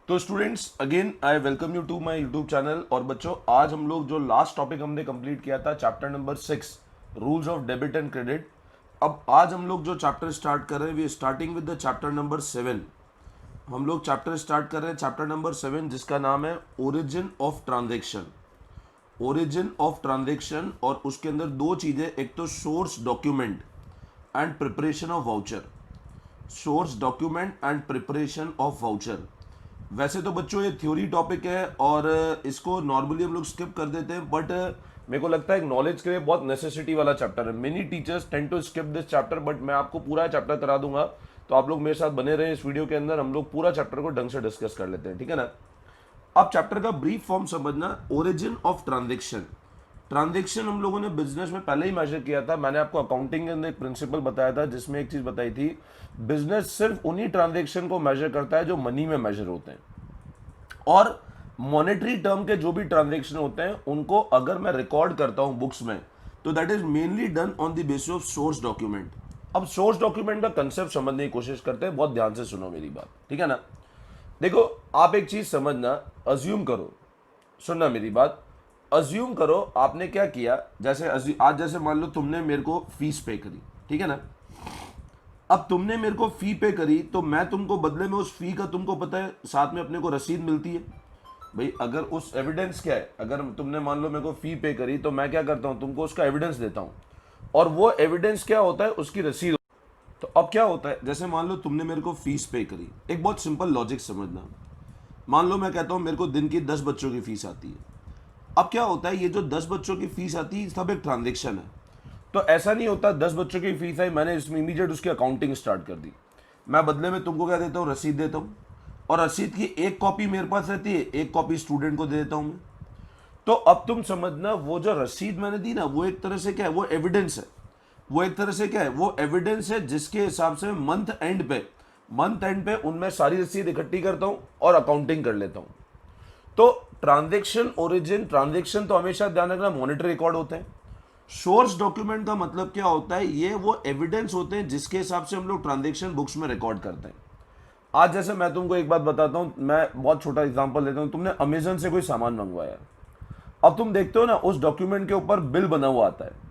तो students again I welcome you to my YouTube channel. और बच्चों आज हम लोग जो लास्ट टॉपिक हमने कंप्लीट किया था chapter number 6 rules of debit and credit. अब आज हम लोग जो चैप्टर स्टार्ट कर रहे हैं we starting with the chapter number 7। हम लोग चैप्टर स्टार्ट कर रहे हैं चैप्टर नंबर 7 जिसका नाम है origin of transaction. Origin of transaction और उसके अंदर दो चीज़ें, एक तो source document and preparation of voucher. Source document and preparation of voucher. वैसे तो बच्चों ये थ्योरी टॉपिक है और इसको नॉर्मली हम लोग स्किप कर देते हैं, बट मेरे को लगता है एक नॉलेज के लिए बहुत नेसेसिटी वाला चैप्टर है। Many teachers tend to skip this chapter, but मैं आपको पूरा चैप्टर करा दूंगा, तो आप लोग मेरे साथ बने रहे इस वीडियो के अंदर। हम लोग पूरा चैप्टर को ढंग से डिस्कस कर लेते हैं, ठीक है ना। अब चैप्टर का ब्रीफ फॉर्म समझना। Origin of transaction. ट्रांजेक्शन हम लोगों ने बिजनेस में पहले ही मेजर किया था। मैंने आपको अकाउंटिंग के अंदर एक प्रिंसिपल बताया था जिसमें एक चीज बताई थी, बिजनेस सिर्फ उन्हीं ट्रांजेक्शन को मेजर करता है जो मनी में मेजर होते हैं, और मॉनेटरी टर्म के जो भी ट्रांजेक्शन होते हैं उनको अगर मैं रिकॉर्ड करता हूं बुक्स में तो that is mainly done on the basis of source document. अब सोर्स डॉक्यूमेंट का कंसेप्ट समझने की कोशिश करते हैं, बहुत ध्यान से सुनो मेरी बात, ठीक है ना। देखो आप एक चीज समझना, अज्यूम करो, सुनना मेरी बात। अज्यूम करो आपने क्या किया, जैसे आज जैसे मान लो तुमने मेरे को फीस पे करी, ठीक है ना। अब तुमने मेरे को फी पे करी तो मैं तुमको बदले में उस फी का, तुमको पता है साथ में अपने को रसीद मिलती है। भाई अगर उस एविडेंस क्या है, अगर तुमने मान लो मेरे को फी पे करी तो मैं क्या करता हूं, तुमको उसका एविडेंस देता हूं, और वो एविडेंस क्या होता है, उसकी रसीद। तो अब क्या होता है, जैसे मान लो तुमने मेरे को फीस पे करी, एक बहुत सिंपल लॉजिक समझना। मान लो मैं कहता हूं मेरे को दिन की 10 बच्चों की फीस आती है। अब क्या होता है, ये जो 10 बच्चों की फीस आती है सब एक ट्रांजेक्शन है। तो ऐसा नहीं होता 10 बच्चों की फीस आई, मैंने इसमें इमीडिएट उसकी अकाउंटिंग स्टार्ट कर दी। मैं बदले में तुमको क्या देता हूँ, रसीद देता हूँ, और रसीद की एक कॉपी मेरे पास रहती है, एक कॉपी स्टूडेंट को दे देता हूँ मैं। तो अब तुम समझना, वो जो रसीद मैंने दी ना, वो एक तरह से क्या है, वो एविडेंस है। वो एक तरह से क्या है, वो एविडेंस है जिसके हिसाब से मंथ एंड पे उनमें सारी रसीद इकट्ठी करता हूं और अकाउंटिंग कर लेता हूं। तो ट्रांजेक्शन ओरिजिन, ट्रांजेक्शन तो हमेशा ध्यान रखना मॉनिटरी रिकॉर्ड होते हैं। सोर्स डॉक्यूमेंट का मतलब क्या होता है, ये वो एविडेंस होते हैं जिसके हिसाब से हम लोग ट्रांजेक्शन बुक्स में रिकॉर्ड करते हैं। आज जैसे मैं तुमको एक बात बताता हूं, मैं बहुत छोटा एग्जांपल देता हूं। तुमने अमेजन से कोई सामान मंगवाया, अब तुम देखते हो ना उस डॉक्यूमेंट के ऊपर बिल बना हुआ आता है।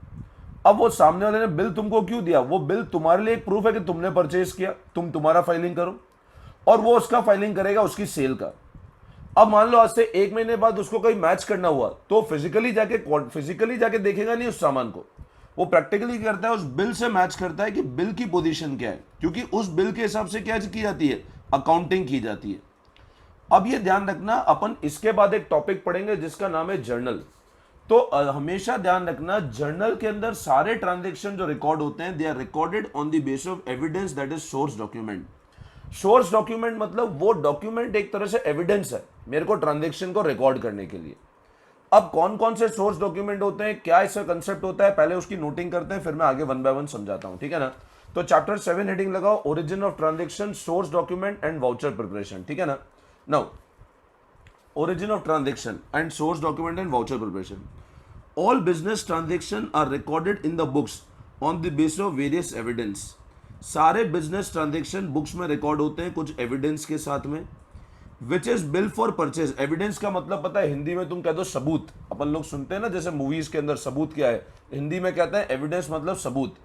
अब वो सामने वाले ने बिल तुमको क्यों दिया, वो बिल तुम्हारे लिए एक प्रूफ है कि तुमने परचेज किया, तुम्हारा फाइलिंग करो, और वो उसका फाइलिंग करेगा उसकी सेल का। अब मान लो आज से 1 महीने बाद उसको कोई मैच करना हुआ तो फिजिकली जाके देखेगा नहीं उस सामान को, वो प्रैक्टिकली करता है, उस बिल से मैच करता है कि बिल की पोजीशन क्या है, क्योंकि उस बिल के हिसाब से क्या की जाती है, अकाउंटिंग की जाती है। अब ये ध्यान रखना, अपन इसके बाद एक टॉपिक पढ़ेंगे जिसका नाम है जर्नल। तो हमेशा ध्यान रखना, जर्नल के अंदर सारे ट्रांजेक्शन जो रिकॉर्ड होते हैं they are recorded on the basis of evidence, that is source document. Source document मतलब वो डॉक्यूमेंट एक तरह से एविडेंस है मेरे को ट्रांजेक्शन को रिकॉर्ड करने के लिए। अब कौन कौन से सोर्स डॉक्यूमेंट होते हैं, क्या इसका कंसेप्ट होता है, पहले उसकी नोटिंग करते हैं, फिर मैं आगे वन बाय वन समझाता हूं, ठीक है ना। तो चैप्टर 7 हेडिंग लगाओ, origin of transaction, source document and voucher preparation, ठीक है ना। Now origin of transaction and source document and voucher preparation. All business transactions are recorded in the books on the basis of various evidence. सारे business transaction books में record होते हैं कुछ evidence के साथ में। Which is bill for purchase. Evidence का मतलब पता है, हिंदी में तुम कह दो सबूत। अपन लोग सुनते हैं ना जैसे मूवीज के अंदर सबूत क्या है, हिंदी में कहते हैं एविडेंस मतलब सबूत।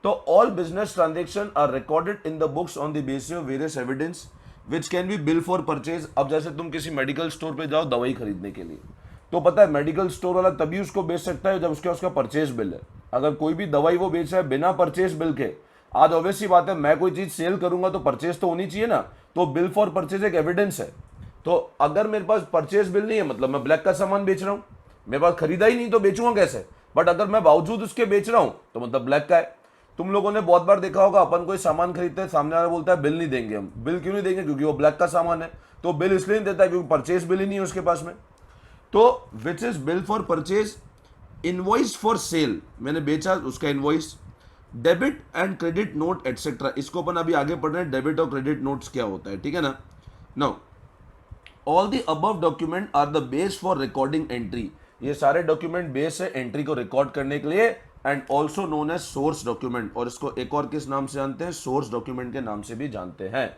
तो all business transaction are recorded in the books on the basis of various evidence which can be bill for purchase. अब जैसे तुम किसी मेडिकल स्टोर पे जाओ दवाई खरीदने के लिए, तो पता है मेडिकल स्टोर वाला तभी उसको बेच सकता है जब उसका परचेज बिल है। अगर कोई भी दवाई वो बेच रहा है बिना परचेज बिल के, आज ऑब्वियसली बात है मैं कोई चीज सेल करूंगा तो परचेज तो होनी चाहिए ना, तो बिल फॉर परचेज एक एविडेंस है। तो अगर मेरे पास परचेज बिल नहीं है मतलब मैं ब्लैक का सामान बेच रहा हूं, मेरे पास खरीदा ही नहीं तो बेचूंगा कैसे। बट अगर मैं बावजूद उसके बेच रहा हूं तो मतलब ब्लैक का है। तुम लोगों ने बहुत बार देखा होगा, अपन कोई सामान खरीदते हैं, सामने वाला बोलता है बिल नहीं देंगे हम। बिल क्यों नहीं देंगे, क्योंकि वो ब्लैक का सामान है। तो बिल इसलिए नहीं देता है क्योंकि परचेज बिल ही नहीं है उसके पास में। तो which is bill for purchase, invoice for sale, मैंने बेचा उसका invoice, debit and credit note etcetera. इसको अपन अभी आगे पढ़ रहे हैं, डेबिट और क्रेडिट नोट्स क्या होता है, ठीक है ना। Now all the above document are the base for recording entry. ये सारे डॉक्यूमेंट बेस है एंट्री को रिकॉर्ड करने के लिए, and also known as source document. और इसको एक और किस नाम से जानते हैं, सोर्स डॉक्यूमेंट के नाम से भी जानते हैं।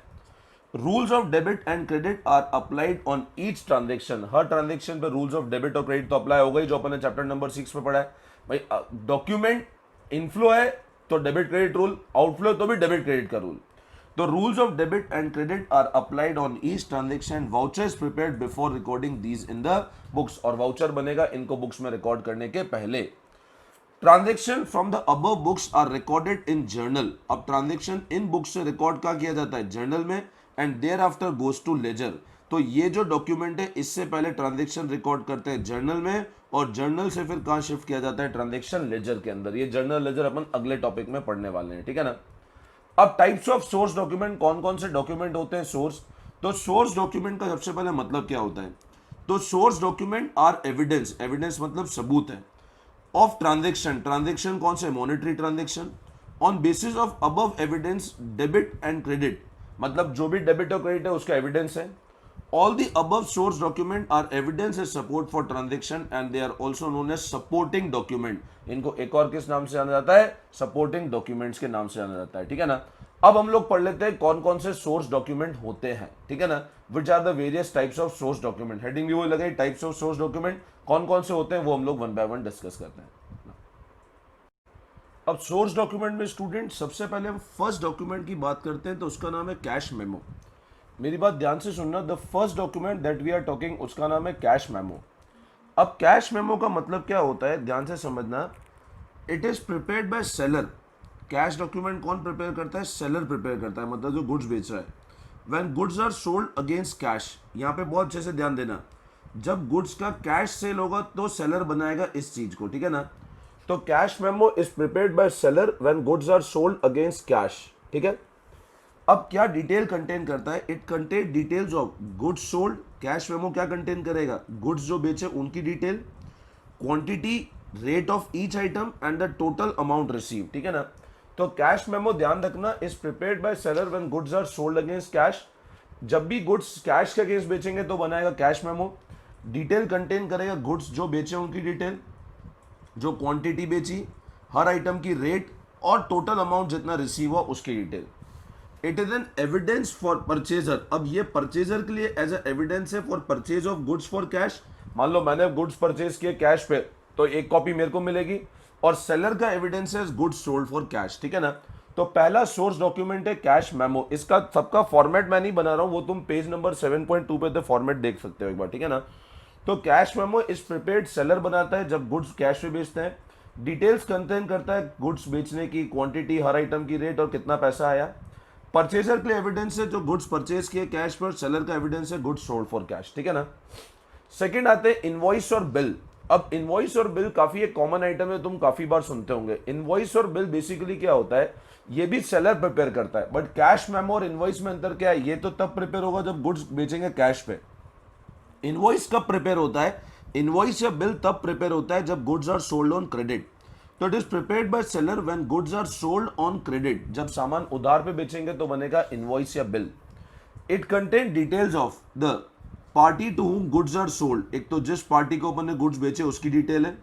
Rules of debit and credit are applied on each transaction, हर ट्रांजेक्शन पे रूल्स ऑफ डेबिट और क्रेडिट तो अप्लाई हो गई जो अपन ने चैप्टर नंबर 6 में पढ़ा है भाई। डॉक्यूमेंट इनफ्लो है तो डेबिट क्रेडिट रूल, आउटफ्लो तो भी डेबिट क्रेडिट का रूल। तो rules of debit and credit are applied on each transaction, vouchers prepared before recording these in the books, और वाउचर बनेगा इनको बुक्स में रिकॉर्ड करने के पहले। Transaction from the above books are recorded in journal, अब transaction in books से record का किया जाता है जर्नल में, and thereafter goes to ledger. तो ये जो डॉक्यूमेंट है इससे पहले ट्रांजेक्शन रिकॉर्ड करते हैं जर्नल में, और जर्नल से फिर कहां शिफ्ट किया जाता है, ट्रांजेक्शन लेजर के अंदर। ये जर्नल लेजर अपन अगले टॉपिक में पढ़ने वाले हैं, ठीक है ना। अब टाइप्स ऑफ सोर्स डॉक्यूमेंट, कौन कौन से डॉक्यूमेंट होते हैं सोर्स। तो सोर्स डॉक्यूमेंट का सबसे पहले मतलब क्या होता है, तो source document are evidence, evidence मतलब सबूत है, ऑफ ट्रांजेक्शन, ट्रांजेक्शन कौन से, monetary transaction, on basis of above evidence debit and credit, मतलब जो भी डेबिट और क्रेडिट है उसका एविडेंस है। All the above source document are evidence as support for transaction and they are also known as supporting document, इनको एक और किस नाम से जाना जाता है, सपोर्टिंग डॉक्यूमेंट्स के नाम से जाना जाता है, ठीक है ना। अब हम लोग पढ़ लेते हैं कौन कौन से सोर्स डॉक्यूमेंट होते हैं, ठीक है ना, which are the various types of source document. Heading भी वो लगे, टाइप्स ऑफ सोर्स डॉक्यूमेंट कौन कौन से होते हैं वो हम लोग वन बाय वन डिस्कस करते हैं। अब सोर्स डॉक्यूमेंट में स्टूडेंट सबसे पहले हम फर्स्ट डॉक्यूमेंट की बात करते हैं, तो उसका नाम है कैश मेमो। मेरी बात ध्यान से सुनना, the first document that we are talking उसका नाम है कैश मेमो। अब कैश मेमो का मतलब क्या होता है, ध्यान से समझना, it is prepared by seller. Cash document कौन प्रिपेयर करता है, सेलर प्रिपेयर करता है, मतलब जो गुड्स बेच रहा है। When goods are sold against cash, यहाँ पे बहुत अच्छे से ध्यान देना, जब गुड्स का कैश सेल होगा तो सेलर बनाएगा इस चीज को, ठीक है ना। तो cash memo is prepared by seller when goods are sold against cash, ठीक है। अब क्या डिटेल कंटेन करता है, it contain details of goods sold, cash memo क्या कंटेन करेगा, गुड्स जो बेचे उनकी detail, quantity, rate of each item and the total amount receive, ठीक है ना। तो कैश मेमो ध्यान रखना is prepared by seller when goods are sold against cash, जब भी गुड्स कैश के अगेंस्ट बेचेंगे तो बनाएगा कैश मेमो। डिटेल कंटेन करेगा गुड्स जो बेचे उनकी डिटेल, जो क्वांटिटी बेची, हर आइटम की रेट, और टोटल अमाउंट जितना रिसीव हुआ उसकी detail. It is an evidence for purchaser, अब ये परचेजर के लिए एज ए एविडेंस है for purchase of goods for cash. मान लो मैंने गुड्स परचेज किए कैश पे तो एक कॉपी मेरे को मिलेगी, और सेलर का एविडेंस है गुड्स सोल्ड फॉर कैश, ठीक है ना। तो पहला सोर्स डॉक्यूमेंट है कैश मेमो, इसका सबका फॉर्मेट मैं नहीं बना रहा हूं, वो तुम पेज नंबर 7.2 पे तो फॉर्मेट देख सकते हो एक बार, ठीक है ना। तो cash memo is prepared, seller बनाता है जब गुड्स कैश पे बेचते हैं। डिटेल्स कंटेन करता है गुड्स बेचने की, क्वांटिटी, हर आइटम की रेट और कितना पैसा आया। परचेजर के लिए एविडेंस है जो गुड्स परचेज किए कैश पर, सेलर का एविडेंस है गुड्स सोल्ड फॉर कैश, ठीक है ना। सेकंड आते हैं इनवॉइस और बिल। अब इनवॉइस और बिल काफी एक कॉमन आइटम है, तुम काफी बार सुनते होंगे। इनवॉइस और बिल बेसिकली क्या होता है, ये भी सेलर प्रिपेयर करता है, बट कैश मेमो और इनवॉइस में अंतर क्या है, ये तो तब प्रिपेयर होगा जब गुड्स बेचेंगे कैश पे। इनवॉइस कब प्रिपेयर होता है, इनवॉइस या बिल तब प्रिपेयर होता है जब goods are sold on credit. तो it is prepared by seller when goods are sold on credit, जब सामान उधार पे बेचेंगे तो बनेगा इनवॉइस या bill. It contain details of the party to whom goods are sold, एक तो जिस पार्टी को अपन ने गुड्स बेचे उसकी डिटेल है,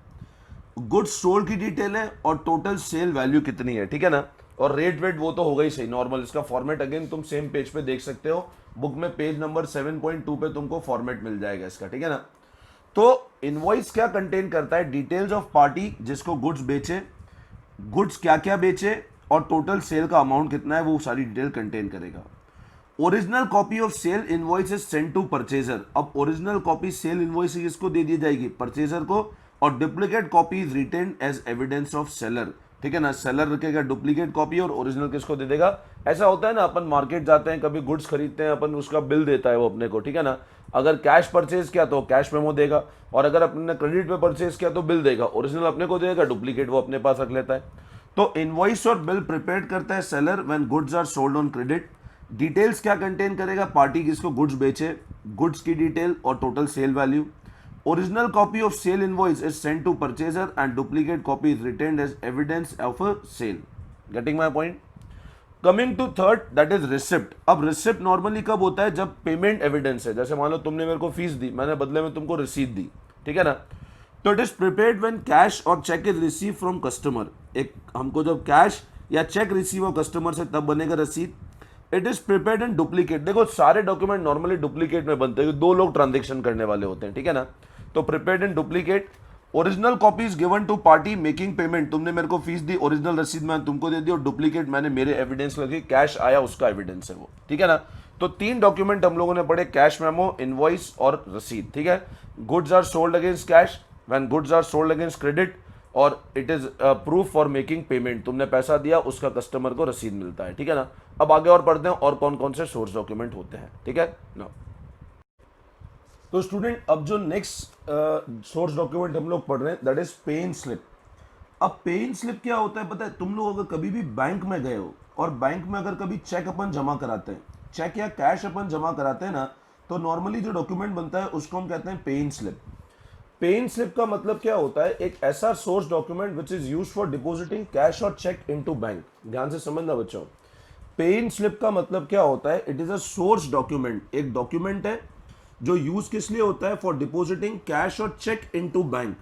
गुड्स सोल्ड की डिटेल है, और टोटल सेल वैल्यू कितनी है, ठीक है ना। और रेट वेट वो तो होगा ही सही नॉर्मल, इसका फॉर्मेट अगेन तुम सेम पेज पे देख सकते हो, बुक में पेज नंबर 7.2 पे तुमको फॉर्मेट मिल जाएगा इसका, ठीक है ना। तो इनवॉइस क्या कंटेन करता है, डिटेल्स ऑफ पार्टी जिसको गुड्स बेचे, गुड्स क्या क्या बेचे, और टोटल सेल का अमाउंट कितना है वो सारी डिटेल कंटेन करेगा। Original copy of sale invoice is send to purchaser, अब ओरिजिनल कॉपी सेल इनवॉइस किसको दे दी जाएगी, परचेजर को, और duplicate copy is retain as evidence of seller, ठीक है ना। सेलर रखेगा डुप्लीकेट कॉपी और ओरिजिनल किसको दे देगा। ऐसा होता है ना, अपन मार्केट जाते हैं कभी गुड्स खरीदते हैं, अपन उसका बिल देता है वो अपने को, ठीक है ना। अगर कैश परचेज किया तो कैश मेमो देगा, और अगर अपने क्रेडिट पे परचेज किया तो बिल देगा, ओरिजिनल अपने को देगा, डुप्लीकेट वो अपने पास रख लेता है। तो इनवॉइस और बिल प्रिपेयर करता है seller when goods are sold on credit. Details क्या कंटेन करेगा, पार्टी जिसको गुड्स बेचे, गुड्स की डिटेल और total sale value. Original copy of sale invoice is sent to purchaser and duplicate copy is retained as evidence of a sale. Getting my point? Coming to third, that is receipt. अब receipt normally कब होता है, जब payment evidence है, जैसे मान लो तुमने मेरे को फीस दी, मैंने बदले में तुमको रसीद दी, ठीक है ना। तो it is prepared when cash और cheque is receive from customer, एक हमको जब कैश या चेक रिसीव हो कस्टमर से तब बनेगा रसीद। It is prepared in duplicate. देखो सारे डॉक्यूमेंट नॉर्मली डुप्लीकेट में बनते हैं, दो लोग ट्रांजेक्शन करने वाले होते हैं, ठीक है ना। तो prepared in duplicate. Original copies given to party making payment, तुमने मेरे को फीस दी, ओरिजिनल रसीद मैंने तुमको दे दी, और डुप्लीकेट मैंने मेरे एविडेंस लगी, कैश आया उसका एविडेंस है वो, ठीक है ना। तो तीन डॉक्यूमेंट हम लोगों ने पढ़े, कैश मेमो, इनवॉइस और रसीद, ठीक है। Goods are sold against cash when goods are sold against credit, और it is proof for making payment, तुमने पैसा दिया उसका कस्टमर को रसीद मिलता है, ठीक है ना। अब आगे और पढ़ते हैं और कौन कौन से सोर्स डॉक्यूमेंट होते हैं, ठीक है ना। तो स्टूडेंट अब जो नेक्स्ट सोर्स डॉक्यूमेंट हम लोग पढ़ रहे हैं दैट इज पे इन स्लिप। अब पे इन स्लिप क्या होता है पता है, तुम लोग अगर कभी भी बैंक में गए हो और बैंक में अगर कभी चेक अपन जमा कराते हैं, चेक या कैश अपन जमा कराते हैं ना, तो नॉर्मली जो डॉक्यूमेंट बनता है उसको हम कहते हैं पे इन स्लिप। पे इन स्लिप का मतलब क्या होता है, एक ऐसा source document which is used for depositing cash और चेक इनटू बैंक। ध्यान से समझना बच्चों, पे इन स्लिप का मतलब क्या होता है, it is a source document, एक डॉक्यूमेंट है जो यूज किस लिए होता है, फॉर डिपॉजिटिंग कैश और चेक इनटू बैंक।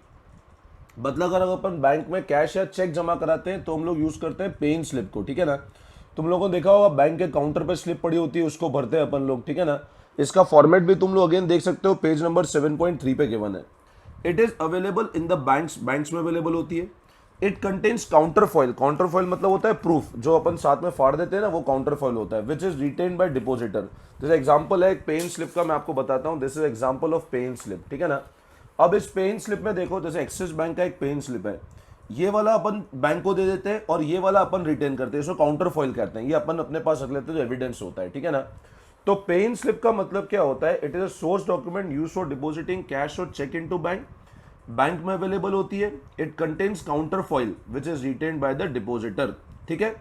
मतलब अगर अपन बैंक में कैश या चेक जमा कराते हैं तो हम लोग यूज करते हैं पे इन स्लिप को, ठीक है ना। तुम लोगों ने देखा होगा बैंक के काउंटर पे स्लिप पड़ी होती है, उसको भरते हैं अपन लोग, ठीक है ना। इसका फॉर्मेट भी तुम लोग अगेन देख सकते हो, पेज नंबर 7.3 पे गिवन है। It is available in the banks, banks में अवेलेबल होती है। It contains counter foil, counter foil मतलब होता है प्रूफ, जो अपन साथ में फाड़ देते हैं ना, वो काउंटर फॉइल होता है, which is written by depositor. जैसे एग्जांपल है एक पे इन स्लिप का, मैं आपको बताता हूं, दिस इज एग्जांपल ऑफ पे इन स्लिप, ठीक है ना। अब इस पे इन स्लिप में देखो, जैसे एक्सिस बैंक का एक पे इन स्लिप है, ये वाला अपन बैंक को दे देते हैं और ये वाला अपन रिटेन करते हैं, इसको काउंटर फॉइल कहते हैं, ये अपन अपने पास रख लेते हैं जो एविडेंस होता है, ठीक है ना। तो पे इन स्लिप का मतलब क्या होता है, it is a source document use for depositing cash और चेक इनटू बैंक, बैंक में अवेलेबल होती है। It contains counterfoil which is retained by the depositor, ठीक है।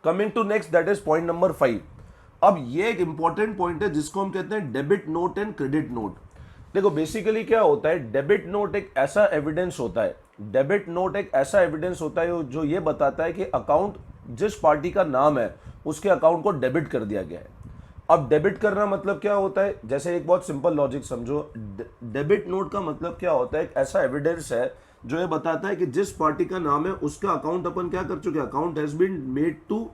Coming to next, that is point number 5। अब ये एक important point है जिसको हम कहते हैं debit note and credit note. देखो बेसिकली क्या होता है, डेबिट नोट एक ऐसा एविडेंस होता है, डेबिट नोट एक ऐसा एविडेंस होता है जो ये बताता है कि अकाउंट जिस पार्टी का नाम है उसके अकाउंट को डेबिट कर दिया गया है। अब डेबिट करना मतलब क्या होता है, जैसे एक बहुत सिंपल लॉजिक समझो, डेबिट नोट का मतलब क्या होता है, एक ऐसा एविडेंस है जो ये बताता है कि जिस पार्टी का नाम है उसका अकाउंट अपन क्या कर चुके हैं, account has been made to,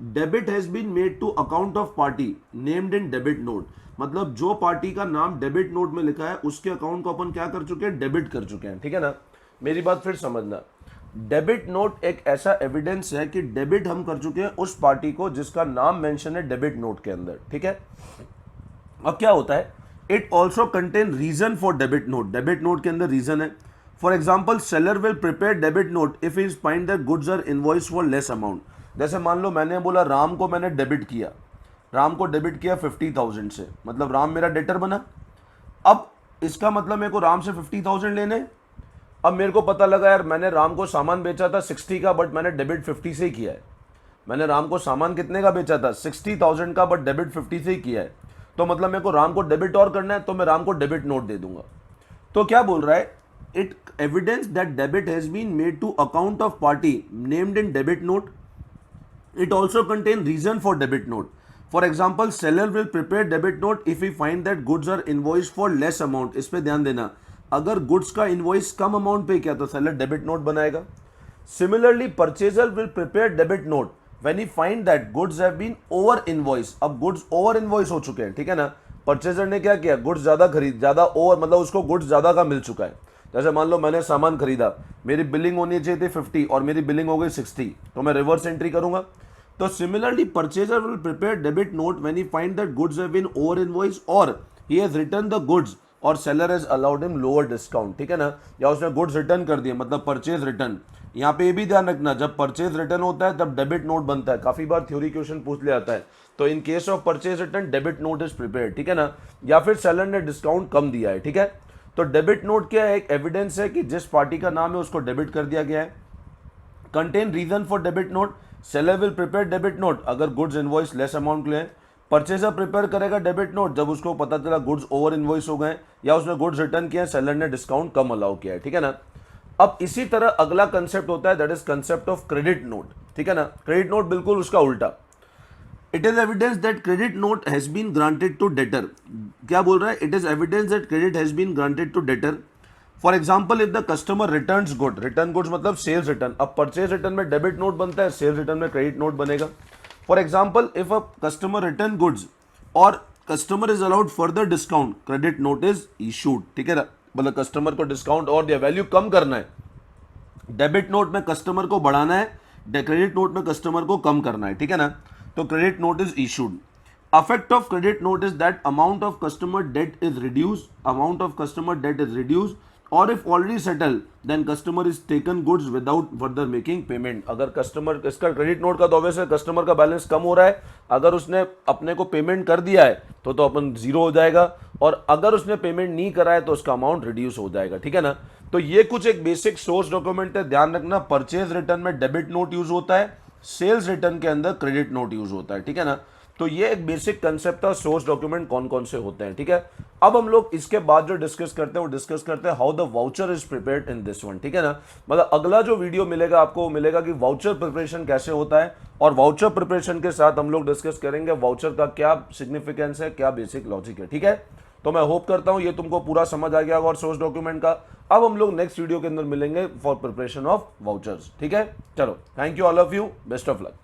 debit has been made to account of party named in debit note. मतलब जो पार्टी का नाम डेबिट नोट में लिखा है उसके अकाउंट को अपन क्या कर चुके हैं, डेबिट कर चुके हैं, ठीक है ना। मेरी बात फिर समझना, डेबिट नोट एक ऐसा एविडेंस है कि डेबिट हम कर चुके हैं उस पार्टी को जिसका नाम मेंशन है डेबिट नोट के अंदर, ठीक है। अब क्या होता है, it also contain reason for debit note, debit note के अंदर रीजन है। For example, seller will prepare debit note if is find that goods are invoice for less amount. जैसे मान लो मैंने बोला राम को मैंने डेबिट किया, राम को डेबिट किया 50,000 से, मतलब राम मेरा डेटर बना। अब इसका मतलब मेरे को राम से 50,000 लेने। अब मेरे को पता लगा यार मैंने राम को सामान बेचा था 60 का, बट मैंने डेबिट 50 से ही किया है। मैंने राम को सामान कितने का बेचा था, 60,000 का, बट डेबिट 50 से ही किया है। तो मतलब मेरे को राम को डेबिट और करना है, तो मैं राम को डेबिट नोट दे दूंगा। तो क्या बोल रहा है, it evidence that debit has been made to account of party named in debit note. It also contain reason for debit note. For example, seller will prepare debit note if you find that goods are invoice for less amount. इस पे ध्यान देना, अगर goods का invoice कम amount पे किया तो seller debit note बनाएगा। Similarly, purchaser will prepare debit note when he find that goods have been over invoice. अब गुड्स ओवर इनवॉइस हो चुके हैं, ठीक है ना। परचेजर ने क्या किया, गुड्स ज्यादा ओवर, मतलब उसको गुड्स ज्यादा का मिल चुका है। जैसे मान लो मैंने सामान खरीदा, मेरी बिलिंग होनी चाहिए थी 50 और मेरी बिलिंग हो गई 60, तो मैं रिवर्स एंट्री करूंगा। तो similarly, purchaser will prepare debit note when he find that goods have been over invoice और he has return the goods और seller has allowed him lower discount, ठीक है ना। या उसने गुड्स रिटर्न कर दिए, मतलब परचेज रिटर्न। यहाँ पे ये भी ध्यान रखना, जब परचेज रिटर्न होता है तब डेबिट नोट बनता है। काफी बार थ्योरी क्वेश्चन पूछ लिया जाता है, तो in case of purchase return debit note is prepare, ठीक है ना। या फिर सेलर ने डिस्काउंट कम दिया है, ठीक है। तो डेबिट नोट क्या है, एक एविडेंस है कि जिस पार्टी का नाम है उसको डेबिट कर दिया गया है। Contain reason for debit note, seller will prepare debit note अगर गुड्स इनवॉइस लेस अमाउंट ले। परचेजर प्रिपेयर करेगा डेबिट नोट जब उसको पता चला गुड्स ओवर इनवॉइस हो गए या उसने गुड्स रिटर्न किया, सेलर ने डिस्काउंट कम अलाउ किया है, ठीक है ना। अब इसी तरह अगला कंसेप्ट होता है, that is concept of credit note, ठीक है ना। क्रेडिट नोट बिल्कुल उसका उल्टा। It is evidence that credit note has been granted to debtor. क्या बोल रहा है, it is evidence that credit has been granted to debtor. For example, if the customer returns good, return goods मतलब sales return. अब purchase return में debit note बनता है, sales return में क्रेडिट नोट बनेगा। For example if a customer return goods और customer is allowed further discount, credit note is issued, ठीक है ना, मतलब कस्टमर को डिस्काउंट और या वैल्यू कम करना है, डेबिट नोट में कस्टमर को बढ़ाना है, क्रेडिट नोट में कस्टमर को कम करना है, ठीक है ना, तो credit note is issued. Effect of credit note is that amount of customer debt is reduced, or if already settled, then customer is taken goods without further making payment। अगर customer इसका credit note का तो obviously customer का balance कम हो रहा है, अगर उसने अपने को पेमेंट कर दिया है तो अपन जीरो हो जाएगा, और अगर उसने पेमेंट नहीं करा है तो उसका अमाउंट रिड्यूस हो जाएगा, ठीक है ना। तो ये कुछ एक बेसिक सोर्स डॉक्यूमेंट है, ध्यान रखना। परचेज रिटर्न में डेबिट नोट यूज होता है, सेल्स रिटर्न के अंदर क्रेडिट नोट यूज होता है, ठीक है ना। तो ये एक बेसिक कंसेप्ट था सोर्स डॉक्यूमेंट कौन कौन से होते हैं, ठीक है। अब हम लोग इसके बाद जो डिस्कस करते हैं वो डिस्कस करते हैं how the voucher is prepared in this one, ठीक है ना। मतलब अगला जो वीडियो मिलेगा आपको वो मिलेगा कि वाउचर प्रिपरेशन कैसे होता है, और वाउचर प्रिपरेशन के साथ हम लोग डिस्कस करेंगे वाउचर का क्या सिग्निफिकेंस है, क्या बेसिक लॉजिक है, ठीक है। तो मैं होप करता हूं ये तुमको पूरा समझ आ गया होगा और सोर्स डॉक्यूमेंट का। अब हम लोग नेक्स्ट वीडियो के अंदर मिलेंगे फॉर प्रिपरेशन ऑफ वाउचर्स, ठीक है। चलो, thank you all of you, best of luck.